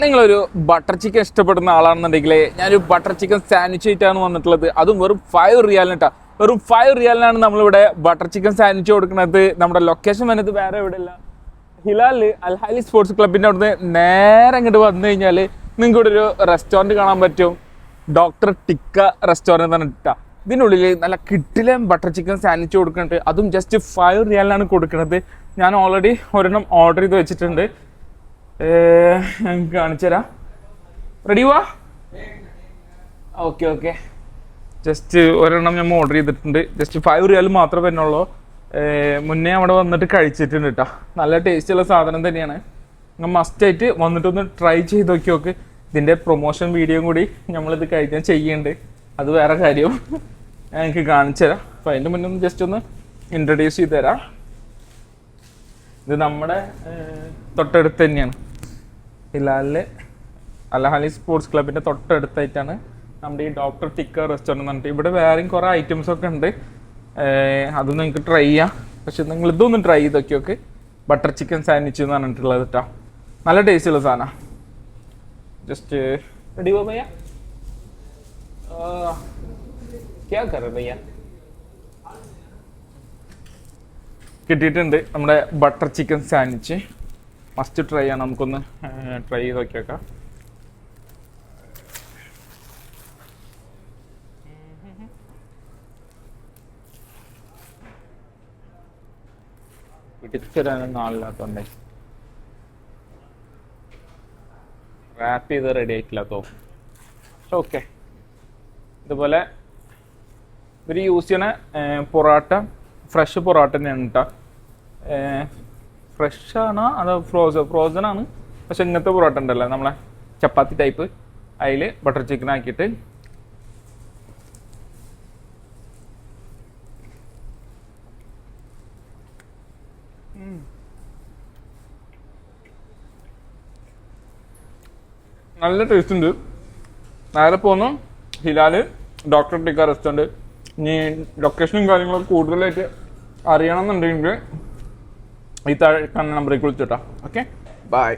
നിങ്ങളൊരു butter chicken ഇഷ്ടപ്പെടുന്ന ആളാണെന്നുണ്ടെങ്കിൽ ഞാനൊരു ബട്ടർ ചിക്കൻ സാൻഡ്വിച്ച് ആയിട്ടാണ് വന്നിട്ടുള്ളത്. അതും വെറും 5 റിയാലിന് കേട്ടോ. വെറും 5 റിയാലിനാണ് നമ്മളിവിടെ ബട്ടർ ചിക്കൻ സാൻഡ്വിച്ച് കൊടുക്കുന്നത്. നമ്മുടെ ലൊക്കേഷൻ വന്നത് വേറെ എവിടെയല്ല, ഹിലാൽ അൽഹാലി സ്പോർട്സ് ക്ലബിൻ്റെ അവിടുന്ന് നേരെ ഇങ്ങോട്ട് വന്നു കഴിഞ്ഞാൽ നിങ്ങൾക്ക് ഇവിടെ ഒരു റെസ്റ്റോറൻറ്റ് കാണാൻ പറ്റും. ഡോക്ടർ ടിക്ക റെസ്റ്റോറൻറ്റ് തന്നെ ഇട്ടാ. ഇതിനുള്ളിൽ നല്ല കിടിലൻ ബട്ടർ ചിക്കൻ സാൻഡ്വിച്ച് കൊടുക്കുന്നുണ്ട്. അതും ജസ്റ്റ് 5 റിയാലിനാണ് കൊടുക്കുന്നത്. ഞാൻ ഓൾറെഡി ഒരെണ്ണം ഓർഡർ ചെയ്ത് വെച്ചിട്ടുണ്ട്. ഞാൻ കാണിച്ചു തരാം. റെഡി വാ. ഓക്കെ ജസ്റ്റ് ഒരെണ്ണം ഞാൻ ഓർഡർ ചെയ്തിട്ടുണ്ട്. ജസ്റ്റ് 5 റിയാൽ മാത്രമേ വരുന്നുള്ളൂ. മുന്നേ അവിടെ വന്നിട്ട് കഴിച്ചിട്ടുണ്ട് കേട്ടോ. നല്ല ടേസ്റ്റുള്ള സാധനം തന്നെയാണ്. നിങ്ങൾ മസ്റ്റായിട്ട് വന്നിട്ടൊന്ന് ട്രൈ ചെയ്ത് നോക്കി. ഇതിൻ്റെ പ്രൊമോഷൻ വീഡിയോയും കൂടി നമ്മളിത് കഴിക്കാൻ ചെയ്യുന്നുണ്ട്. അത് വേറെ കാര്യം ഞാൻ എനിക്ക് കാണിച്ചു തരാം. അപ്പോൾ അതിൻ്റെ മുന്നേ ഒന്ന് ജസ്റ്റ് ഒന്ന് ഇൻട്രൊഡ്യൂസ് ചെയ്ത് തരാം. ഇത് നമ്മുടെ തൊട്ടടുത്ത് തന്നെയാണ്, ഹിലാലിലെ അൽഹാലി സ്പോർട്സ് ക്ലബിൻ്റെ തൊട്ടടുത്തായിട്ടാണ് നമ്മുടെ ഈ ഡോക്ടർ ടിക്ക റെസ്റ്റോറൻറ്റ് എന്ന് പറഞ്ഞിട്ട്. ഇവിടെ വേറെയും കുറേ ഐറ്റംസ് ഒക്കെ ഉണ്ട്. അതൊന്നും നിങ്ങൾക്ക് ട്രൈ ചെയ്യാം. പക്ഷെ നിങ്ങൾ ഇതൊന്നും ട്രൈ ചെയ്ത് നോക്കി. ബട്ടർ ചിക്കൻ സാൻഡ്വിച്ച് എന്ന് പറഞ്ഞിട്ടുള്ളത് കേട്ടോ. നല്ല ടേസ്റ്റുള്ള സാധനമാണ്. ജസ്റ്റ് റെഡി ഹോ ഭയ്യ. ക്യാ കർ ഭയ്യ. കിട്ടിയിട്ടുണ്ട് നമ്മുടെ butter chicken sandwich. Must try ആണ്. നമുക്കൊന്ന് ട്രൈ ചെയ്ത് നോക്കിയേക്കാം. പിടിച്ചൊരാനൊന്നും ആളില്ലാത്തോണ്ടേ റാപ്പ് ചെയ്ത് റെഡി ആയിട്ടില്ലാത്തോ. ഓക്കെ, ഇതുപോലെ ഇവർ യൂസ് ചെയ്യണ പൊറോട്ട ഫ്രഷ് പൊറോട്ട തന്നെയാണ് കേട്ടോ. ഫ്രഷ് ആണോ അതോ ഫ്രോസൺ ആണ്. പക്ഷെ ഇങ്ങനത്തെ പൊറോട്ട ഉണ്ടല്ലോ നമ്മളെ ചപ്പാത്തി ടൈപ്പ്, അതിൽ ബട്ടർ ചിക്കൻ ആക്കിയിട്ട് നല്ല ടേസ്റ്റ് ഉണ്ട്. നേരെ പോന്നു ഹിലാല് ഡോക്ടർ ടിക്ക റെസ്റ്റോറൻറ്റ്. ഇനി ലൊക്കേഷനും കാര്യങ്ങളൊക്കെ കൂടുതലായിട്ട് അറിയണമെന്നുണ്ടെങ്കിൽ ഈ താഴെ കാണുന്ന നമ്പറിലേക്ക് വിളിച്ചിട്ടാ. Okay, by.